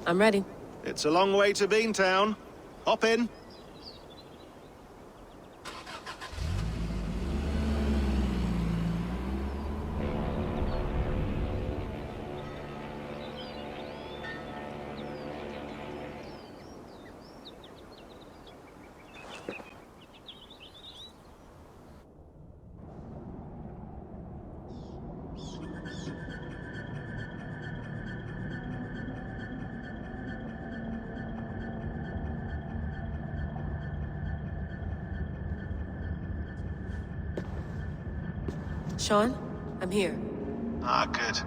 I'm ready. It's a long way to Beantown. Hop in. Sean, I'm here. Ah, good.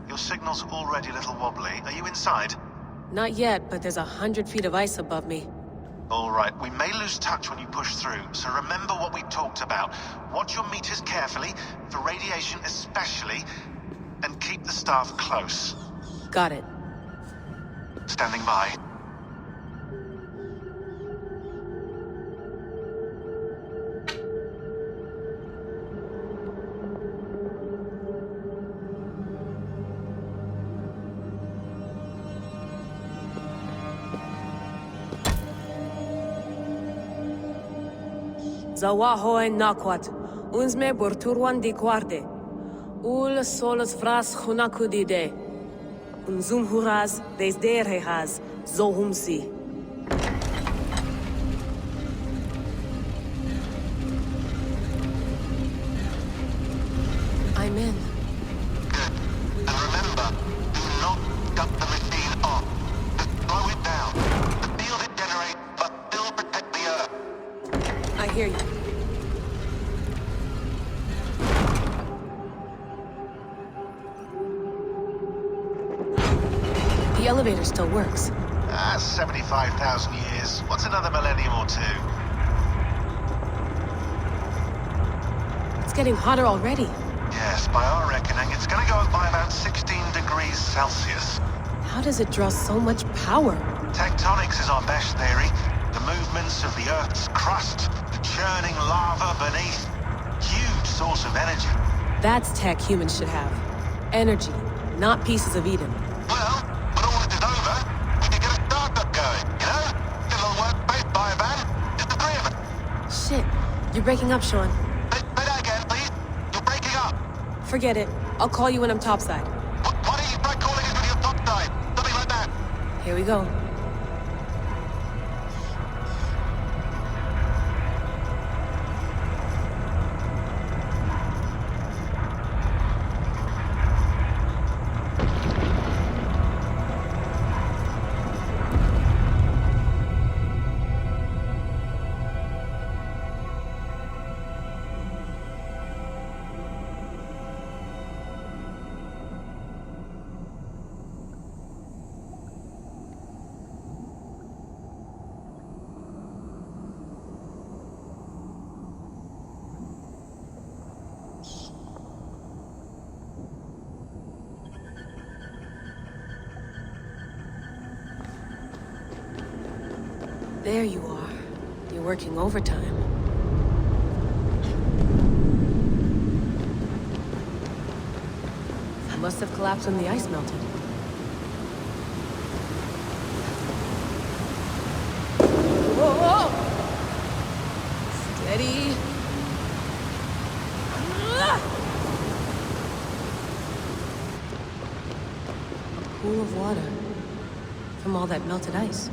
Your signal's already a little wobbly. Are you inside? Not yet, but there's 100 feet of ice above me. All right, we may lose touch when you push through, so remember what we talked about. Watch your meters carefully, for radiation especially, and keep the staff close. Got it. Standing by. Zawaho en nakwat, unsme burturwan di quarde. Ul solos vras hunakudide. Unzum huraz, desderehaz, zohumsi. I'm in. Good. And remember, do not shut the machine off. Just slow it down. The field it generates, but still protect the Earth. I hear you. The elevator still works. 75,000 years. What's another millennium or two? It's getting hotter already. Yes, by our reckoning, it's gonna go up by about 16 degrees Celsius. How does it draw so much power? Tectonics is our best theory. The movements of the Earth's crust, the churning lava beneath. Huge source of energy. That's tech humans should have. Energy, not pieces of Eden. Well, when all this is over, we can get a startup going, you know? Get a little workspace, buy a van, just the three of us. Shit, you're breaking up, Sean. Say that again, please. You're breaking up. Forget it. I'll call you when I'm topside. Why don't you try calling us when you're topside? Something like that. Here we go. There you are. You're working overtime. I must have collapsed when the ice melted. Whoa, whoa! Steady. A pool of water from all that melted ice.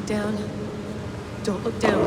Down. Don't look down.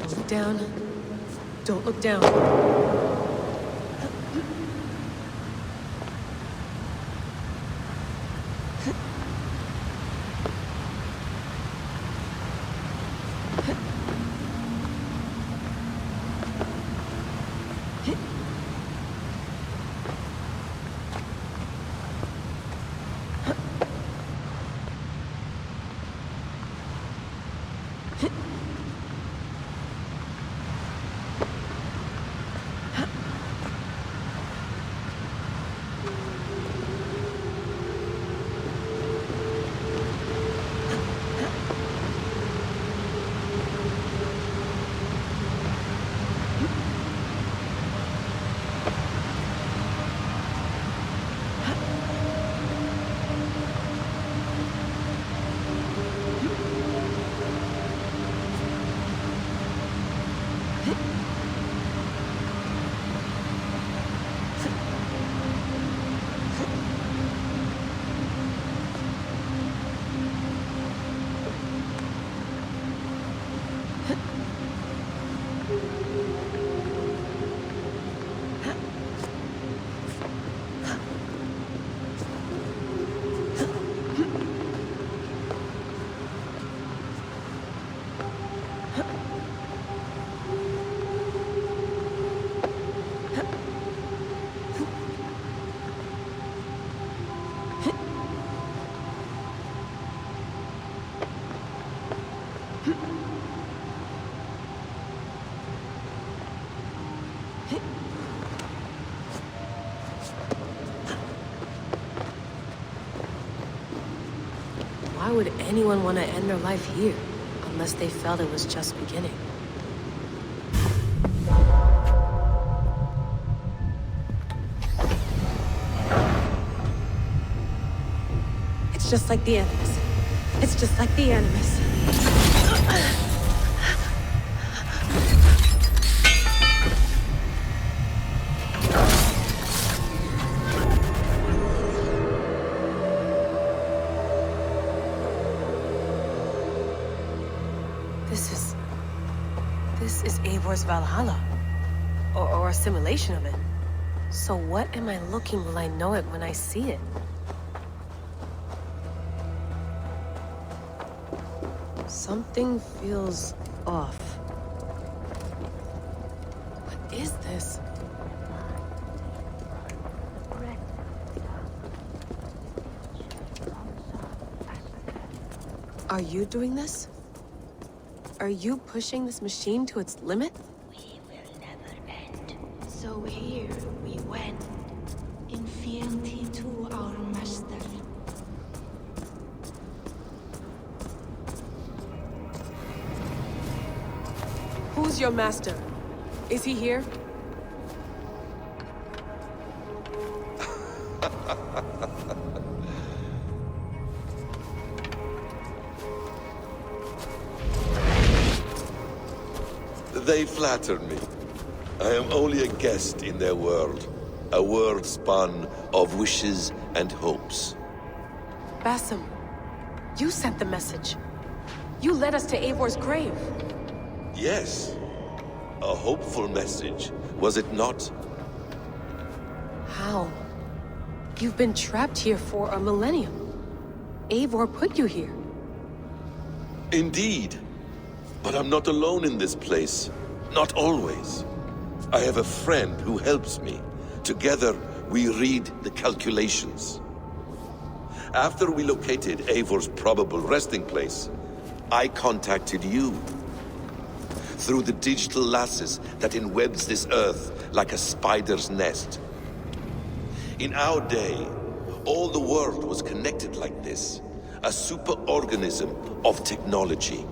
Don't look down. Don't look down. Why would anyone want to end their life here? Unless they felt it was just beginning. It's just like the Animus. It's just like the Animus. This is Eivor's Valhalla. Or a simulation of it. So what am I looking? Will I know it when I see it? Something feels off. What is this? Are you doing this? Are you pushing this machine to its limit? We will never end. So here we went, in fealty to our master. Who's your master? Is he here? They flatter me. I am only a guest in their world. A world spun of wishes and hopes. Basim, you sent the message. You led us to Eivor's grave. Yes. A hopeful message, was it not? How? You've been trapped here for a millennium. Eivor put you here. Indeed. But I'm not alone in this place. Not always. I have a friend who helps me. Together, we read the calculations. After we located Eivor's probable resting place, I contacted you. Through the digital lasses that enwebs this earth like a spider's nest. In our day, all the world was connected like this. A superorganism of technology.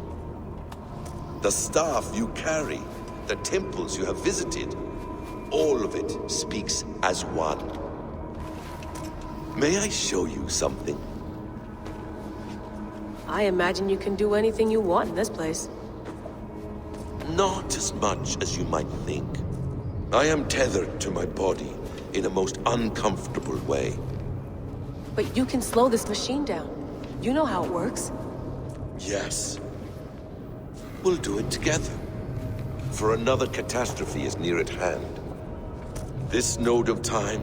The staff you carry, the temples you have visited, all of it speaks as one. May I show you something? I imagine you can do anything you want in this place. Not as much as you might think. I am tethered to my body in a most uncomfortable way. But you can slow this machine down. You know how it works. Yes. We'll do it together. For another catastrophe is near at hand. This node of time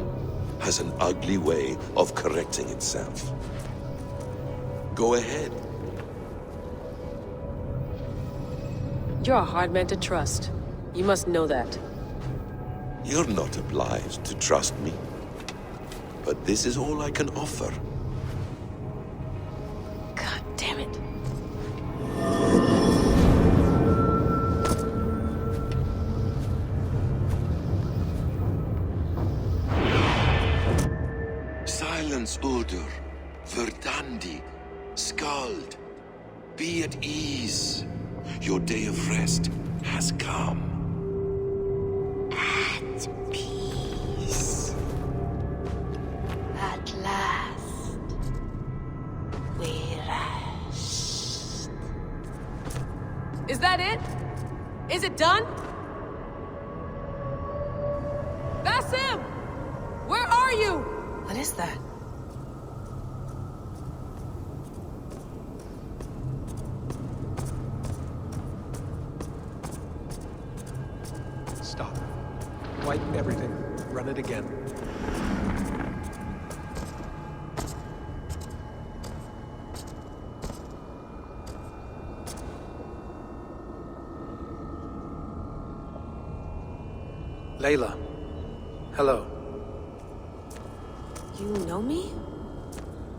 has an ugly way of correcting itself. Go ahead. You're a hard man to trust. You must know that. You're not obliged to trust me. But this is all I can offer. God damn it. Silence, Udur. Verdandi. Skald. Be at ease. Your day of rest has come. At peace. At last. We rest. Is that it? Is it done? That's him! Where are you? What is that? Stop. Wipe everything. Run it again. Layla. Hello. You know me?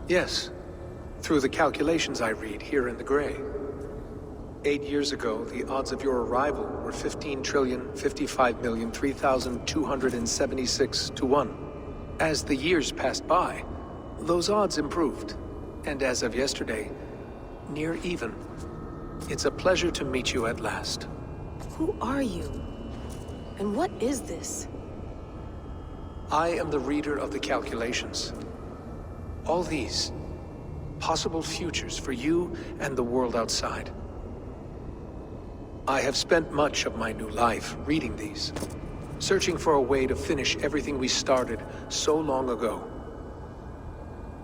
Yes. Through the calculations I read here in the gray. 8 years ago, the odds of your arrival were 15,055,003,276 to 1. As the years passed by, those odds improved. And as of yesterday, near even. It's a pleasure to meet you at last. Who are you? And what is this? I am the reader of the calculations. All these, possible futures for you and the world outside. I have spent much of my new life reading these, searching for a way to finish everything we started so long ago.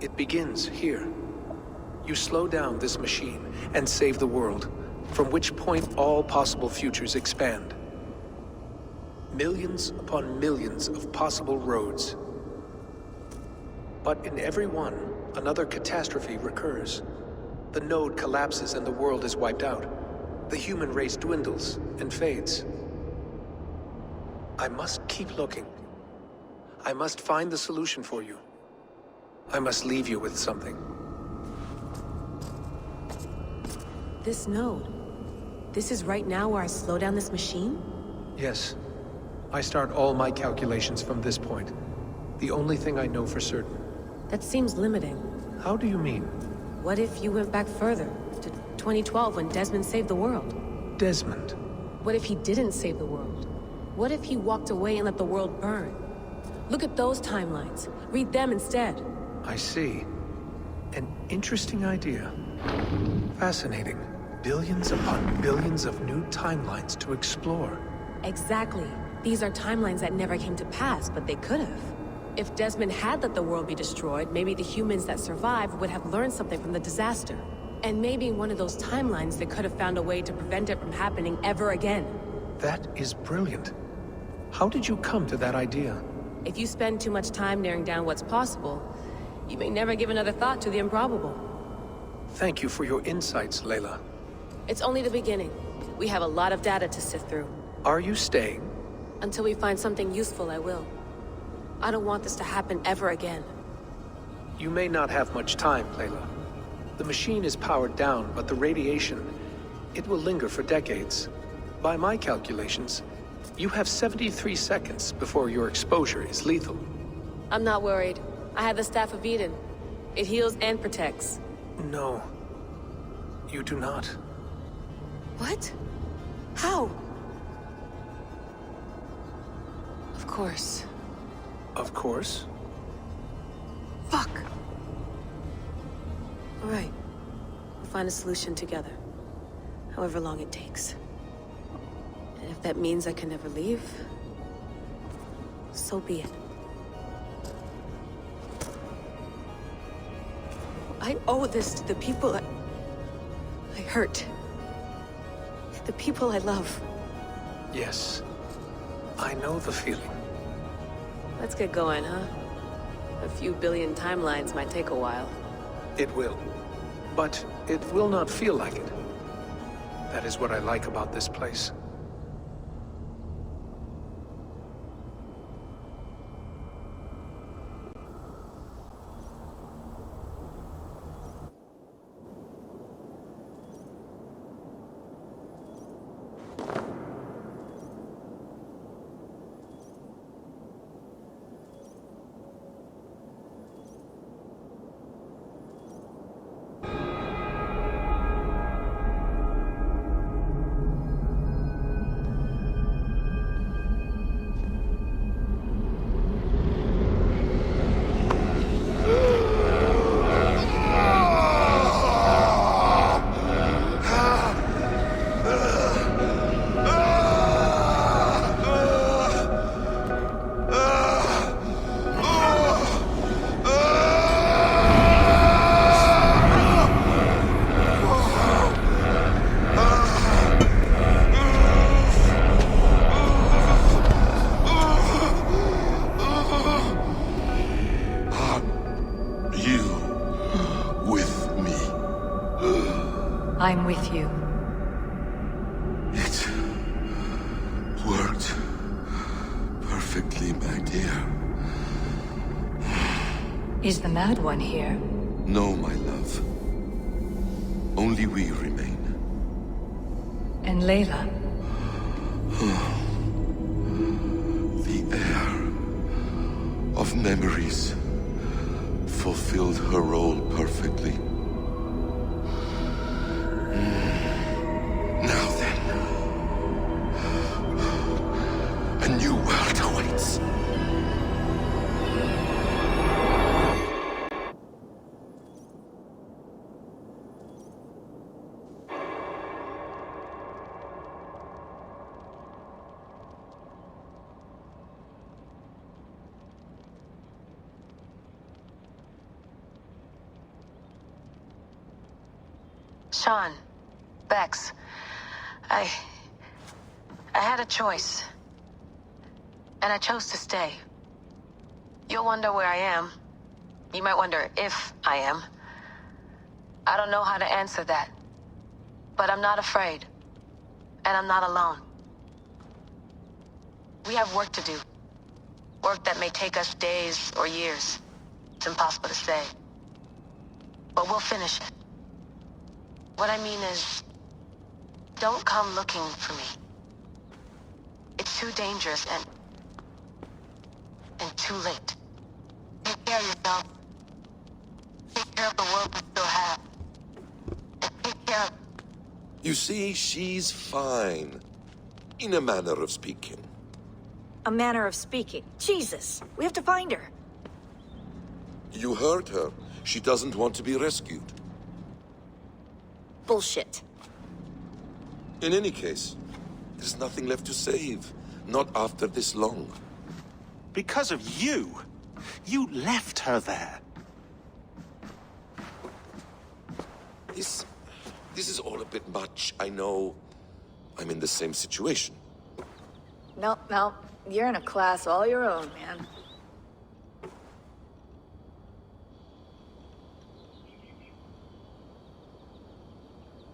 It begins here. You slow down this machine and save the world, from which point all possible futures expand. Millions upon millions of possible roads. But in every one, another catastrophe recurs. The node collapses and the world is wiped out. The human race dwindles and fades. I must keep looking. I must find the solution for you. I must leave you with something. This node. This is right now where I slow down this machine? Yes. I start all my calculations from this point. The only thing I know for certain. That seems limiting. How do you mean? What if you went back further, to 2012 when Desmond saved the world? Desmond? What if he didn't save the world? What if he walked away and let the world burn? Look at those timelines. Read them instead. I see. An interesting idea. Fascinating. Billions upon billions of new timelines to explore. Exactly. These are timelines that never came to pass, but they could have. If Desmond had let the world be destroyed, maybe the humans that survived would have learned something from the disaster. And maybe in one of those timelines they could have found a way to prevent it from happening ever again. That is brilliant. How did you come to that idea? If you spend too much time narrowing down what's possible, you may never give another thought to the improbable. Thank you for your insights, Layla. It's only the beginning. We have a lot of data to sift through. Are you staying? Until we find something useful, I will. I don't want this to happen ever again. You may not have much time, Layla. The machine is powered down, but the radiation, it will linger for decades. By my calculations, you have 73 seconds before your exposure is lethal. I'm not worried. I have the Staff of Eden. It heals and protects. No. You do not. What? How? Of course. Of course. Fuck! Alright. We'll find a solution together. However long it takes. And if that means I can never leave, so be it. I owe this to the people I hurt. The people I love. Yes. I know the feeling. Let's get going, huh? A few billion timelines might take a while. It will. But it will not feel like it. That is what I like about this place. I'm with you. It worked perfectly, my dear. Is the Mad One here? No, my love. Only we remain. And Layla? The air of memories fulfilled her role perfectly. Now then, a new world awaits. Sean, Bex, I had a choice. And I chose to stay. You'll wonder where I am. You might wonder if I am. I don't know how to answer that. But I'm not afraid. And I'm not alone. We have work to do. Work that may take us days or years. It's impossible to say. But we'll finish it. What I mean is, don't come looking for me. It's too dangerous and too late. Take care of yourself. Take care of the world we still have. And take care of... You see, she's fine. In a manner of speaking. A manner of speaking. Jesus, we have to find her. You heard her. She doesn't want to be rescued. Bullshit. In any case, there's nothing left to save. Not after this long. Because of you. You left her there. This is all a bit much. I know. I'm in the same situation. No, you're in a class all your own, man.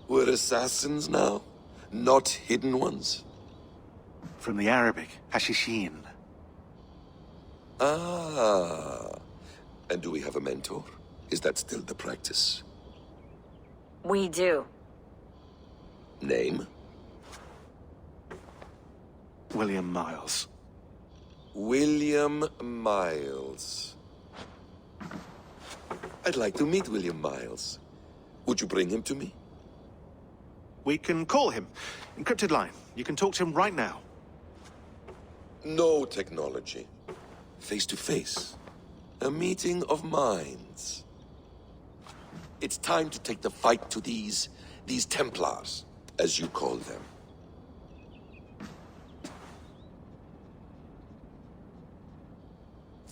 We're assassins now? Not hidden ones? From the Arabic, Hashishin. Ah. And do we have a mentor? Is that still the practice? We do. Name? William Miles. William Miles. I'd like to meet William Miles. Would you bring him to me? We can call him. Encrypted line. You can talk to him right now. No technology. Face to face. A meeting of minds. It's time to take the fight to these Templars, as you call them.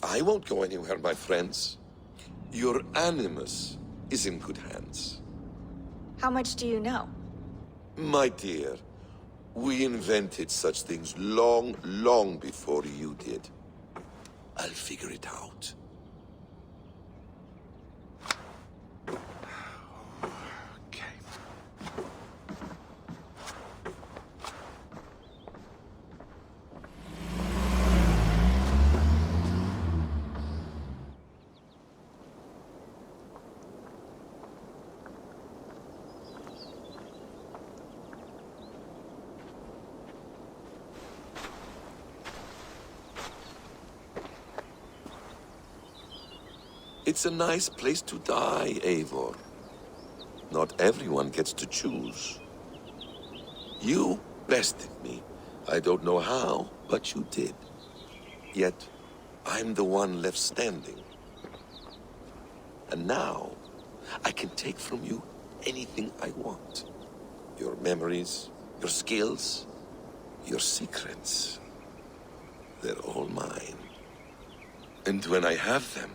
I won't go anywhere, my friends. Your animus is in good hands. How much do you know? My dear, we invented such things long, long before you did. I'll figure it out. Okay. It's a nice place to die, Eivor. Not everyone gets to choose. You bested me. I don't know how, but you did. Yet, I'm the one left standing. And now, I can take from you anything I want. Your memories, your skills, your secrets. They're all mine. And when I have them,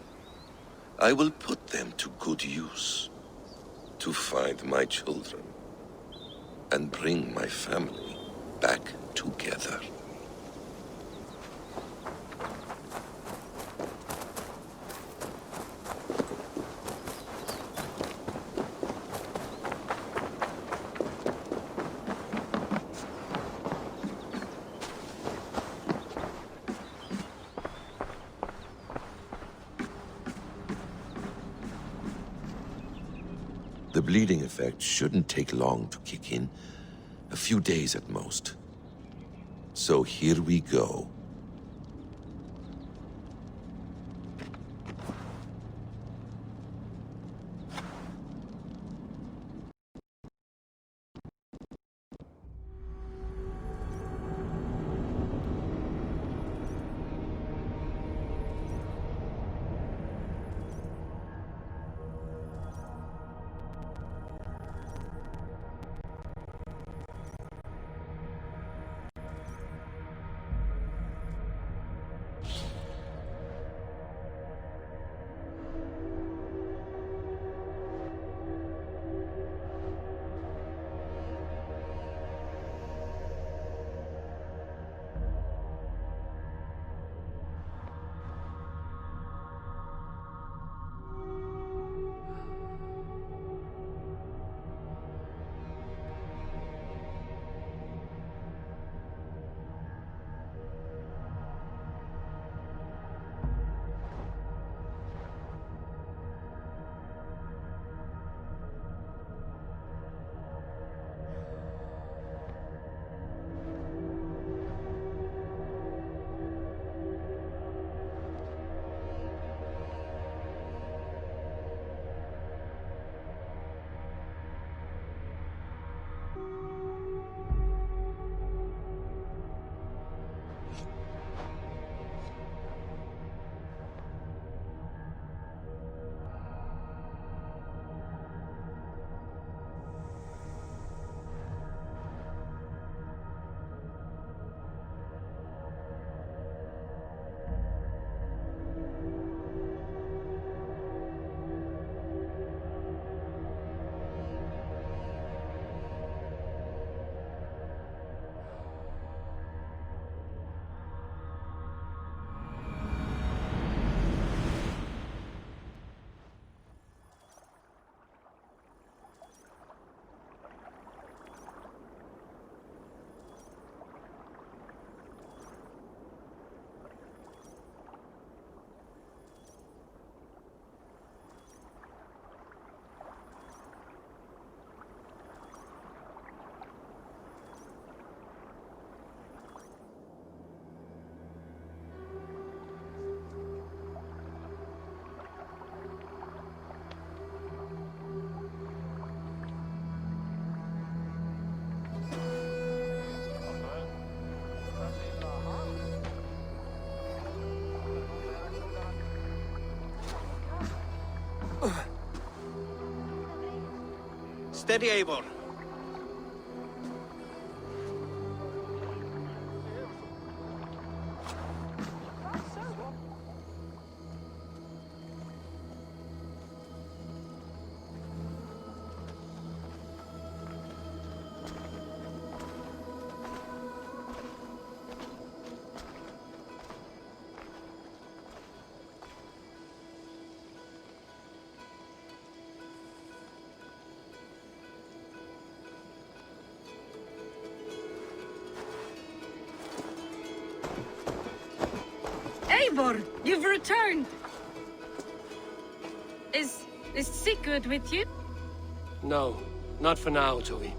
I will put them to good use. To find my children. And bring my family back together. The bleeding effect shouldn't take long to kick in. A few days at most. So here we go. Steady, Eivor. Eivor, you've returned! Is Sigurd with you? No, not for now, Toby.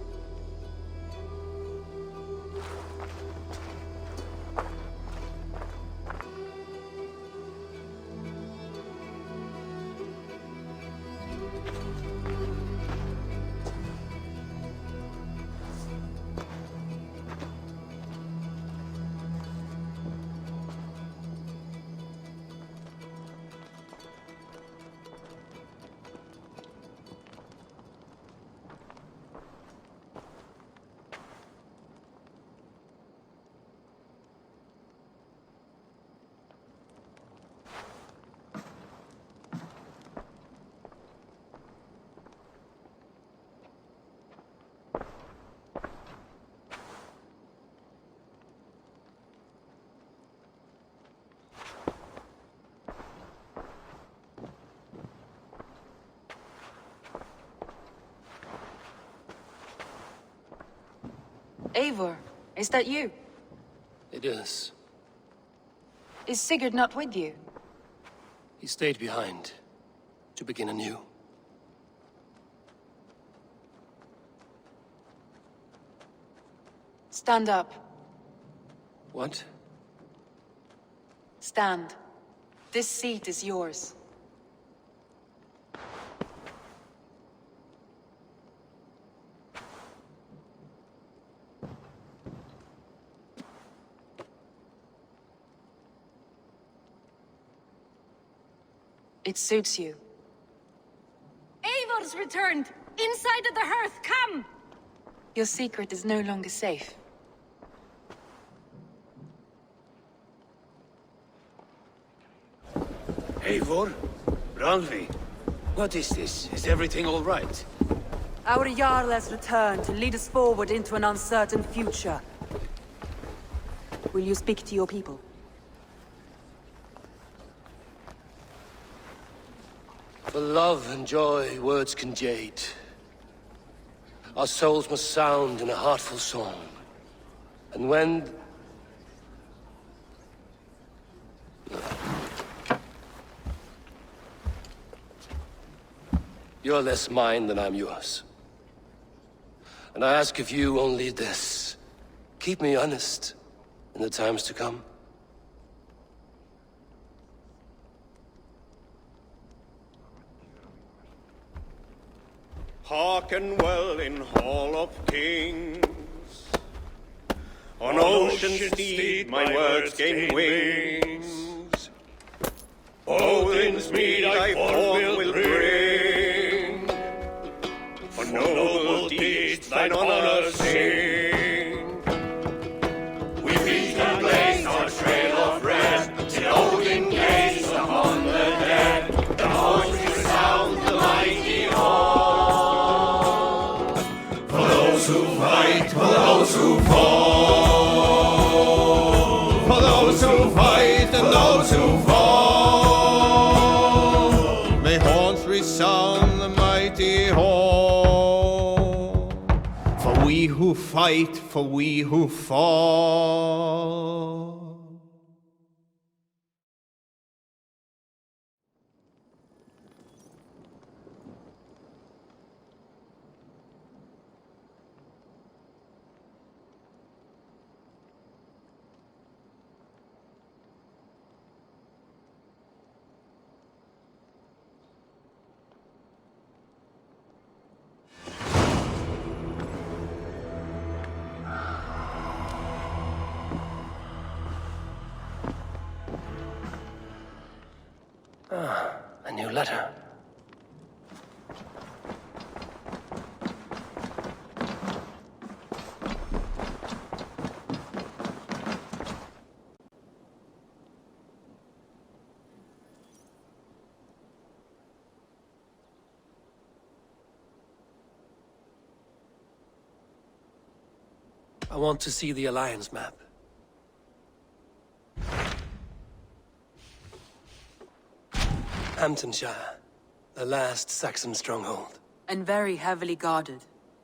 Eivor, is that you? It is. Is Sigurd not with you? He stayed behind to begin anew. Stand up. What? Stand. This seat is yours. It suits you. Eivor's returned! Inside of the hearth, come! Your secret is no longer safe. Eivor? Ralvi? What is this? Is everything all right? Our Jarl has returned to lead us forward into an uncertain future. Will you speak to your people? For love and joy, words can jade. Our souls must sound in a heartful song. And when... You're less mine than I'm yours. And I ask of you only this. Keep me honest in the times to come. Hearken well in Hall of Kings. On ocean steed my words gain wings. Odin's mead I forth will bring. For noble deeds thine honor sing. We beat and blaze our trail of red, till Odin gaze upon the dead. The voice resound the mighty hall. For those who fight, for those who fall. For those who fight and those who fall. May horns resound the mighty hall. For we who fight, for we who fall. A new letter. I want to see the Alliance map. Hamptonshire, the last Saxon stronghold. And very heavily guarded.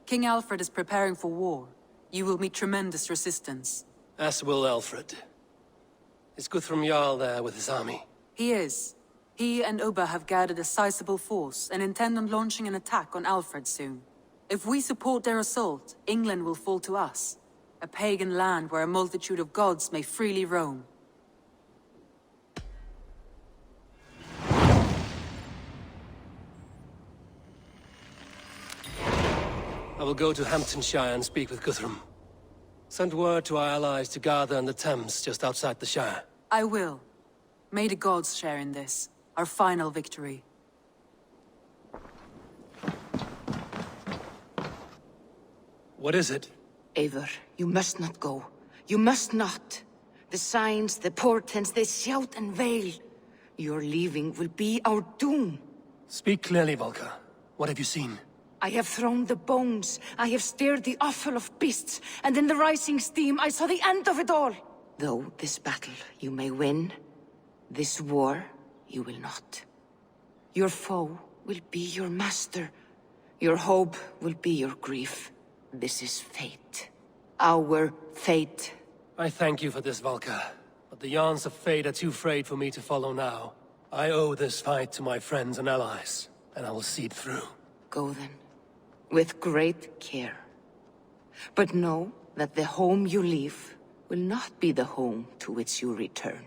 King Alfred is preparing for war. You will meet tremendous resistance. As will Alfred. Is Guthrum Jarl there with his army? He is. He and Ubba have gathered a sizable force and intend on launching an attack on Alfred soon. If we support their assault, England will fall to us. A pagan land where a multitude of gods may freely roam. I will go to Hamptonshire and speak with Guthrum. Send word to our allies to gather in the Thames just outside the Shire. I will. May the gods share in this, our final victory. What is it? Eivor, you must not go. You must not. The signs, the portents, they shout and wail. Your leaving will be our doom. Speak clearly, Volker. What have you seen? I have thrown the bones. I have stirred the offal of beasts. And in the rising steam, I saw the end of it all. Though this battle you may win, this war you will not. Your foe will be your master. Your hope will be your grief. This is fate. Our fate. I thank you for this, Volker. But the yarns of fate are too frayed for me to follow now. I owe this fight to my friends and allies, and I will see it through. Go then. With great care. But know that the home you leave will not be the home to which you return.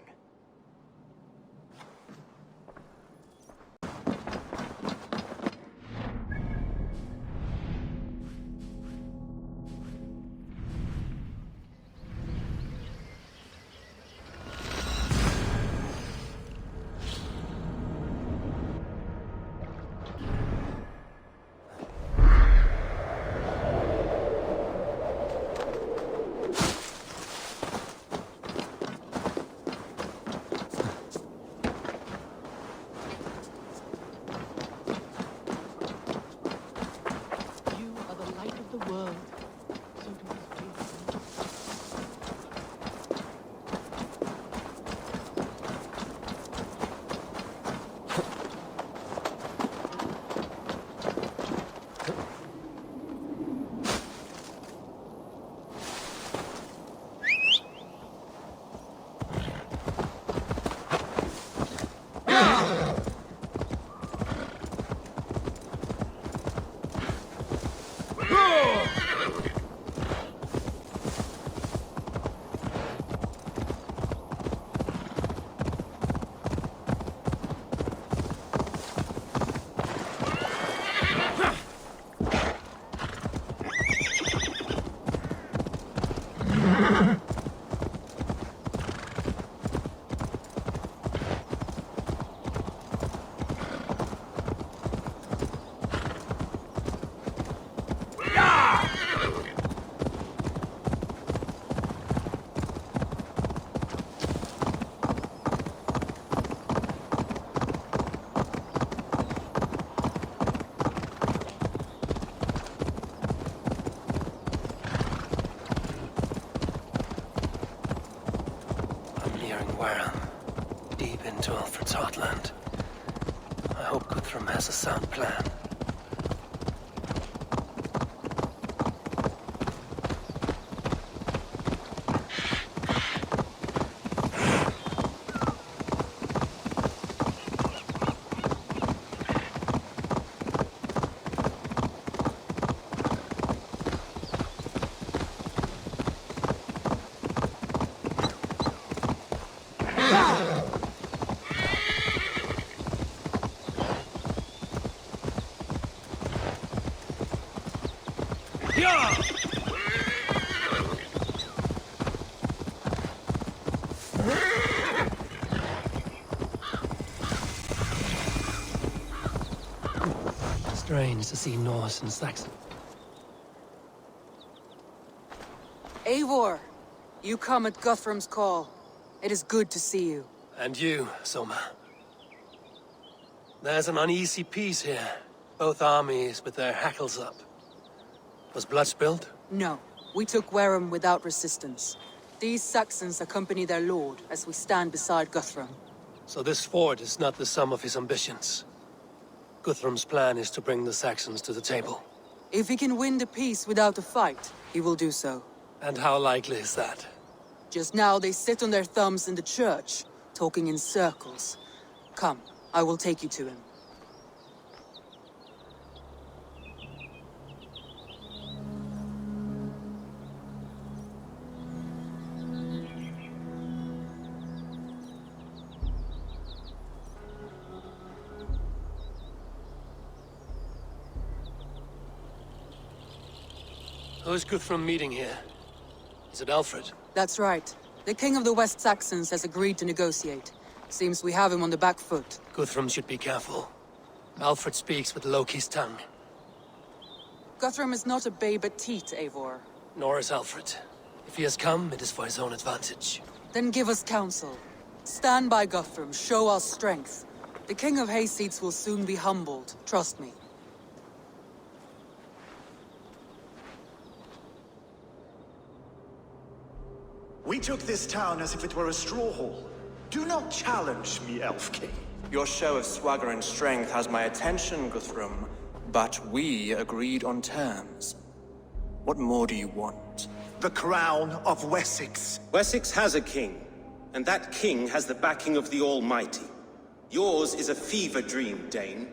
Heartland. I hope Guthrum has a sound plan. Strange to see Norse and Saxon. Eivor, you come at Guthrum's call. It is good to see you. And you, Soma. There's an uneasy peace here. Both armies with their hackles up. Was blood spilled? No. We took Wareham without resistance. These Saxons accompany their lord as we stand beside Guthrum. So this fort is not the sum of his ambitions. Guthrum's plan is to bring the Saxons to the table. If he can win the peace without a fight, he will do so. And how likely is that? Just now they sit on their thumbs in the church, talking in circles. Come, I will take you to him. Who's Guthrum meeting here? Is it Alfred? That's right. The king of the West Saxons has agreed to negotiate. Seems we have him on the back foot. Guthrum should be careful. Alfred speaks with Loki's tongue. Guthrum is not a babe at teat, Eivor. Nor is Alfred. If he has come, it is for his own advantage. Then give us counsel. Stand by Guthrum, show our strength. The king of Hayseeds will soon be humbled, trust me. We took this town as if it were a straw hall. Do not challenge me, Elf King. Your show of swagger and strength has my attention, Guthrum, but we agreed on terms. What more do you want? The crown of Wessex. Wessex has a king, and that king has the backing of the Almighty. Yours is a fever dream, Dane.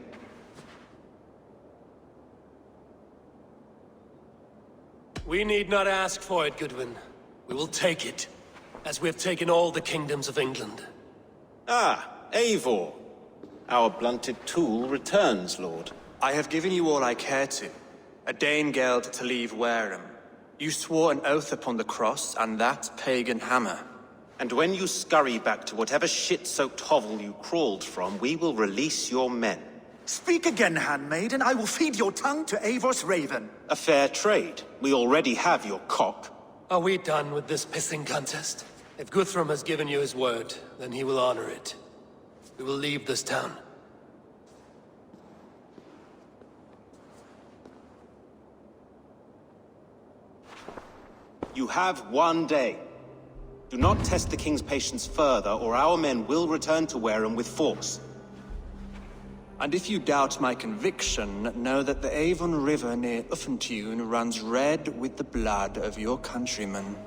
We need not ask for it, Goodwin. We will take it, as we have taken all the kingdoms of England. Ah, Eivor. Our blunted tool returns, Lord. I have given you all I care to. A Danegeld to leave Wareham. You swore an oath upon the cross, and that pagan hammer. And when you scurry back to whatever shit-soaked hovel you crawled from, we will release your men. Speak again, handmaid, and I will feed your tongue to Eivor's raven. A fair trade. We already have your cock. Are we done with this pissing contest? If Guthrum has given you his word, then he will honor it. We will leave this town. You have one day. Do not test the king's patience further, or our men will return to Wareham with force. And if you doubt my conviction, know that the Avon River near Uffentune runs red with the blood of your countrymen.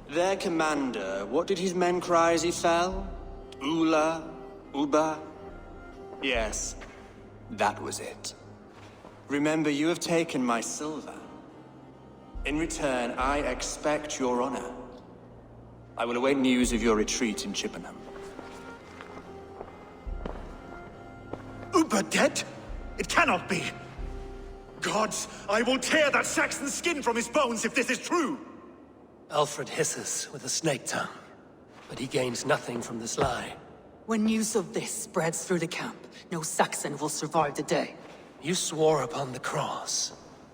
Their commander, what did his men cry as he fell? Ula? Uba? Yes, that was it. Remember, you have taken my silver. In return, I expect your honor. I will await news of your retreat in Chippenham. Uber dead? It cannot be. Gods, I will tear that Saxon skin from his bones if this is true! Alfred hisses with a snake tongue, but he gains nothing from this lie. When news of this spreads through the camp, no Saxon will survive the day. You swore upon the cross.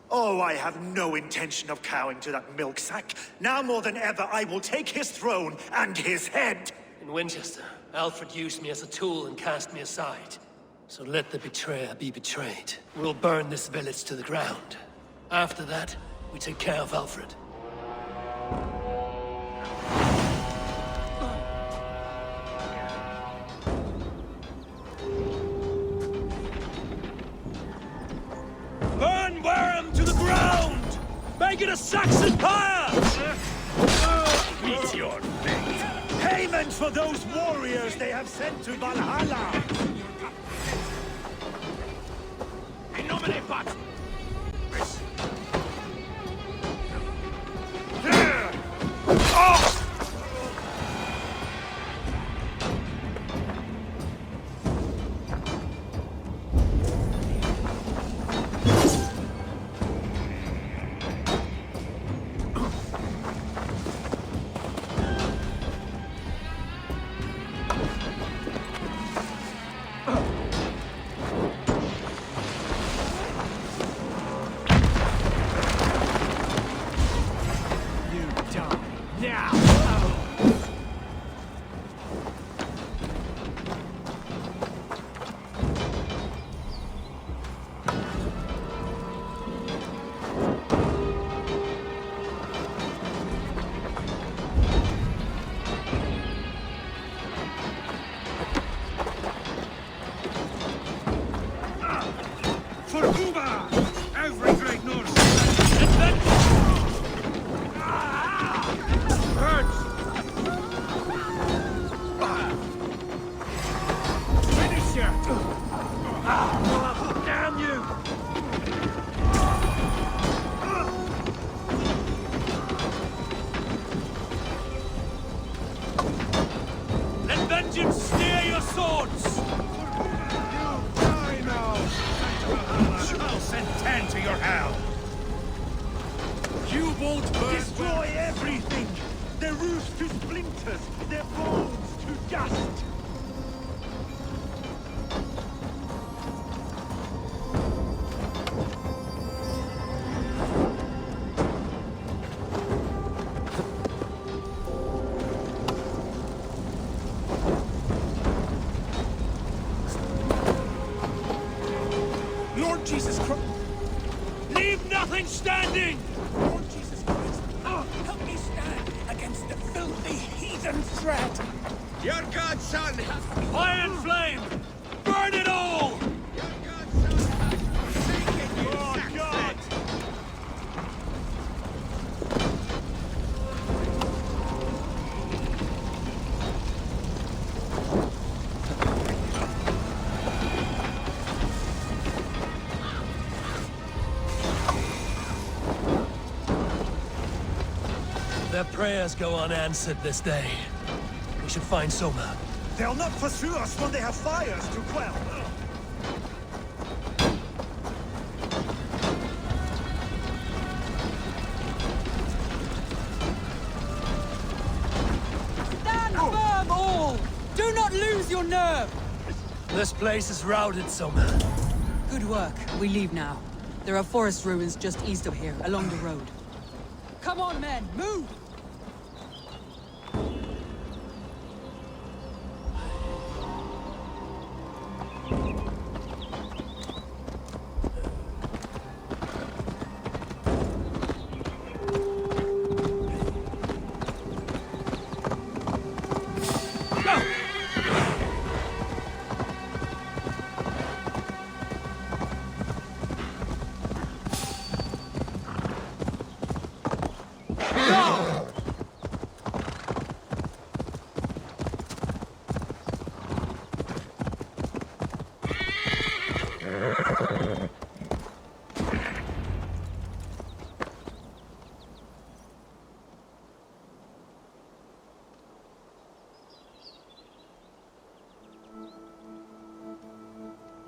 Oh, I have no intention of cowing to that milk sack. Now more than ever, I will take his throne and his head! In Winchester, Alfred used me as a tool and cast me aside. So let the betrayer be betrayed. We'll burn this village to the ground. After that, we take care of Alfred. Burn Wareham to the ground! Make it a Saxon pyre! Meet your fate. Payment for those warriors they have sent to Valhalla! Nomine Pat! Now! won't burn. Destroy everything! Their roofs to splinters, their bones to dust! Lord Jesus Christ! Leave nothing standing! Lord Jesus Christ, help me stand against the filthy heathen threat! Your God, son! Fire and flame! Burn it all! Your God, son! Forsaken you, oh, God! Their prayers go unanswered this day. We should find Soma. They'll not pursue us when they have fires to quell. Stand firm, all! Do not lose your nerve! This place is routed, Soma. Good work. We leave now. There are forest ruins just east of here, along the road. Come on, men! Move!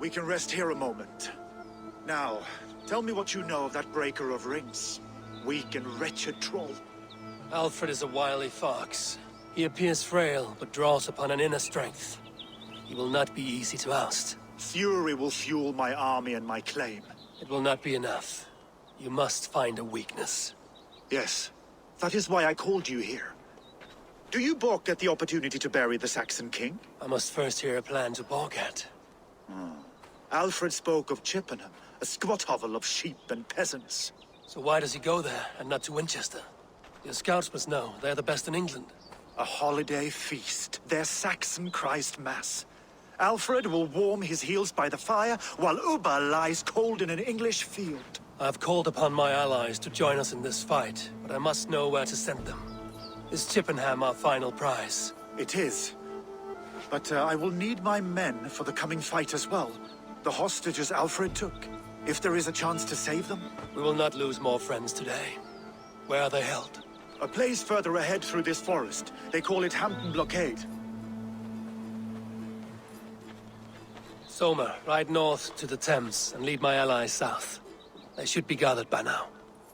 We can rest here a moment. Now, tell me what you know of that breaker of rings. Weak and wretched troll. Alfred is a wily fox. He appears frail, but draws upon an inner strength. He will not be easy to oust. Fury will fuel my army and my claim. It will not be enough. You must find a weakness. Yes, that is why I called you here. Do you balk at the opportunity to bury the Saxon king? I must first hear a plan to balk at. Alfred spoke of Chippenham, a squat hovel of sheep and peasants. So why does he go there, and not to Winchester? Your scouts must know, they're the best in England. A holiday feast, their Saxon Christ Mass. Alfred will warm his heels by the fire, while Ubba lies cold in an English field. I've called upon my allies to join us in this fight, but I must know where to send them. Is Chippenham our final prize? It is. But I will need my men for the coming fight as well. The hostages Alfred took. If there is a chance to save them. We will not lose more friends today. Where are they held? A place further ahead through this forest. They call it Hampton Blockade. Soma, ride north to the Thames and lead my allies south. They should be gathered by now.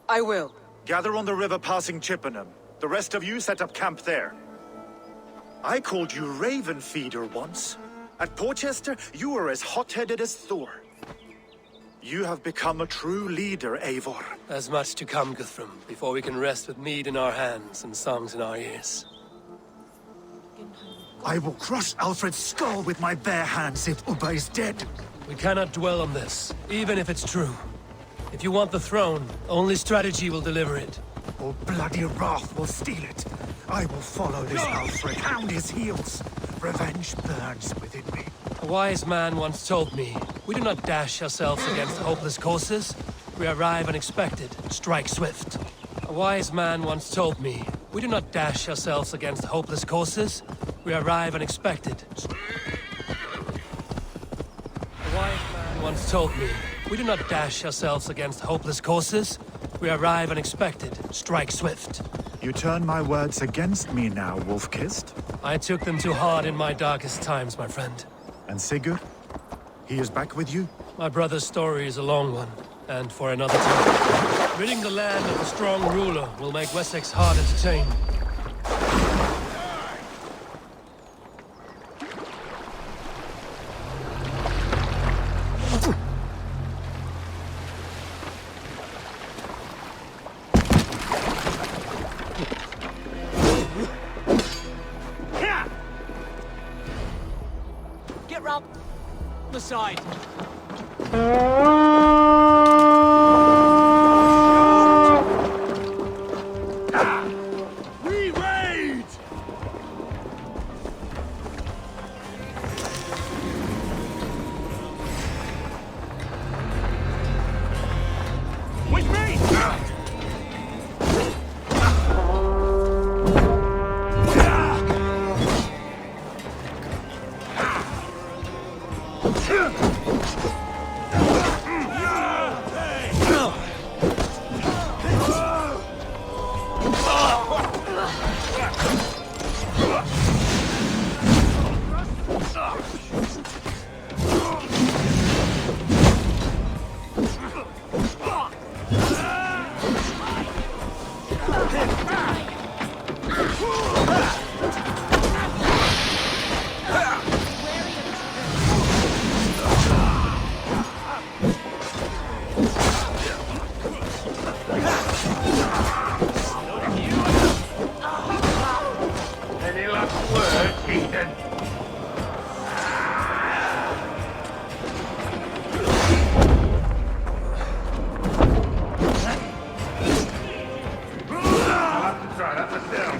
I will. Gather on the river passing Chippenham. The rest of you set up camp there. I called you Raven Feeder once. At Porchester, you were as hot-headed as Thor. You have become a true leader, Eivor. There's much to come, Guthrum, before we can rest with mead in our hands and songs in our ears. I will crush Alfred's skull with my bare hands if Ubba is dead. We cannot dwell on this, even if it's true. If you want the throne, only strategy will deliver it. Or bloody wrath will steal it. I will follow this Alfred, hound his heels. Revenge burns within me. A wise man once told me, we do not dash ourselves against hopeless courses. We arrive unexpected, strike swift. A wise man once told me, we do not dash ourselves against hopeless courses. We arrive unexpected. A wise man once told me, we do not dash ourselves against hopeless courses. We arrive unexpected, strike swift. You turn my words against me now, Wolf-Kissed. I took them too hard in my darkest times, my friend. And Sigurd? He is back with you? My brother's story is a long one, and for another time. Ridding the land of a strong ruler will make Wessex harder to tame. Get round the side. We raid! With me! Any last words, Ethan? I'll have to try that myself.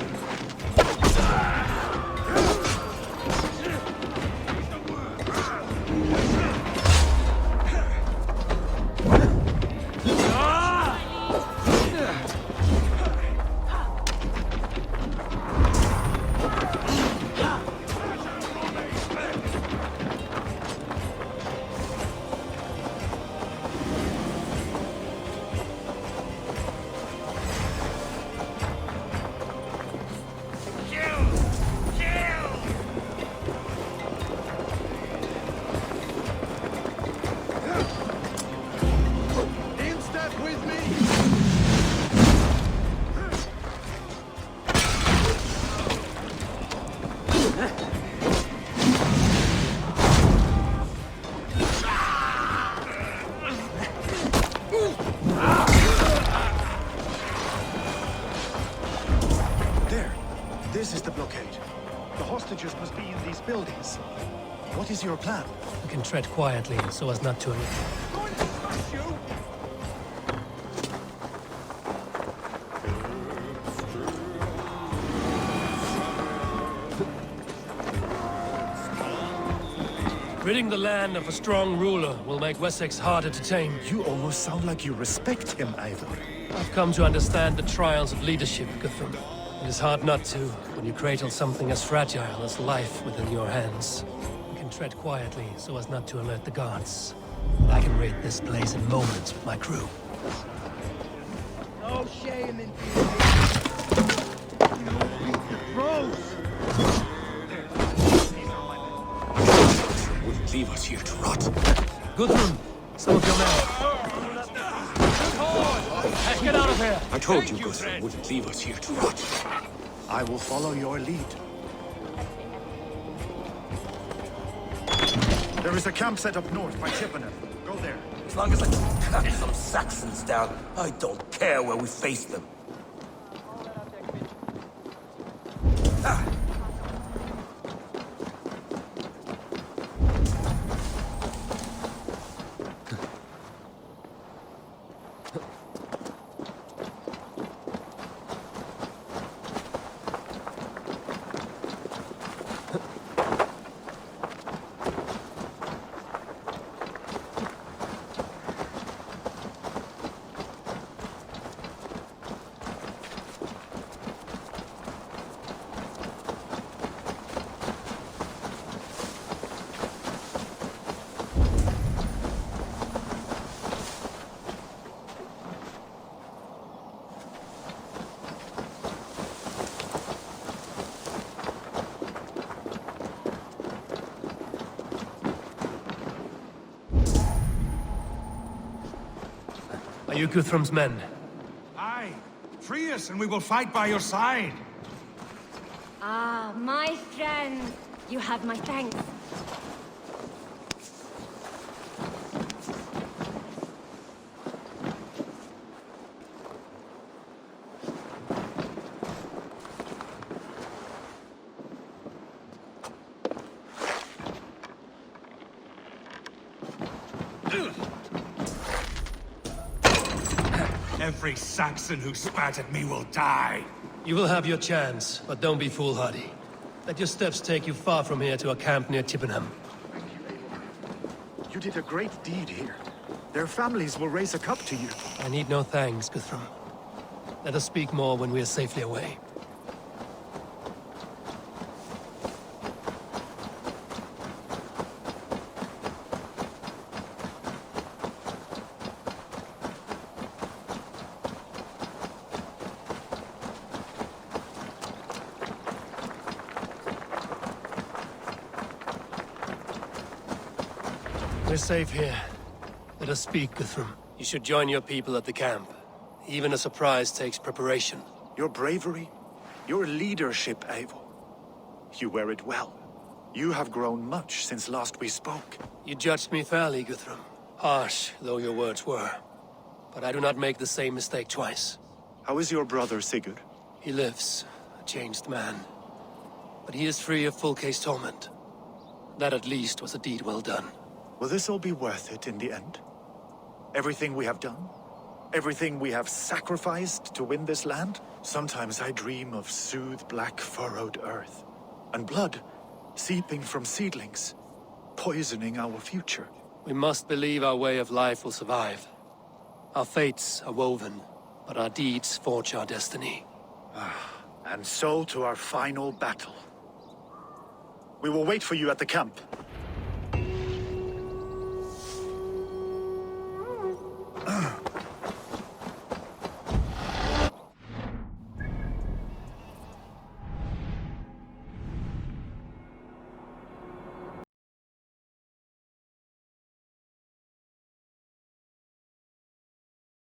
There. This is the blockade. The hostages must be in these buildings. What is your plan? We can tread quietly so as not to... Ridding the land of a strong ruler will make Wessex harder to tame. You almost sound like you respect him, Eivor. I've come to understand the trials of leadership, Guthrum. It is hard not to, when you cradle something as fragile as life within your hands. You can tread quietly so as not to alert the guards. But I can raid this place in moments with my crew. No shame in Rose! Wouldn't leave us here to rot. Guthrum, some of your men. Let's get out of here! I told you Guthrum wouldn't leave us here to rot. I will follow your lead. There is a camp set up north by Chippenham. Go there. As long as I can cut some Saxons down, I don't care where we face them. Are you Guthrum's men? Free us, and we will fight by your side. Ah, my friend. You have my thanks. Every Saxon who spat at me will die. You will have your chance, but don't be foolhardy. Let your steps take you far from here to a camp near Chippenham. Thank you, Eivor. You did a great deed here. Their families will raise a cup to you. I need no thanks, Guthrum. Let us speak more when we are safely away. We're safe here. Let us speak, Guthrum. You should join your people at the camp. Even a surprise takes preparation. Your bravery, your leadership, Eivor. You wear it well. You have grown much since last we spoke. You judged me fairly, Guthrum. Harsh though your words were. But I do not make the same mistake twice. How is your brother, Sigurd? He lives, a changed man. But he is free of full case torment. That at least was a deed well done. Will this all be worth it in the end? Everything we have done? Everything we have sacrificed to win this land? Sometimes I dream of soothed black furrowed earth. And blood seeping from seedlings, poisoning our future. We must believe our way of life will survive. Our fates are woven, but our deeds forge our destiny. And so to our final battle. We will wait for you at the camp.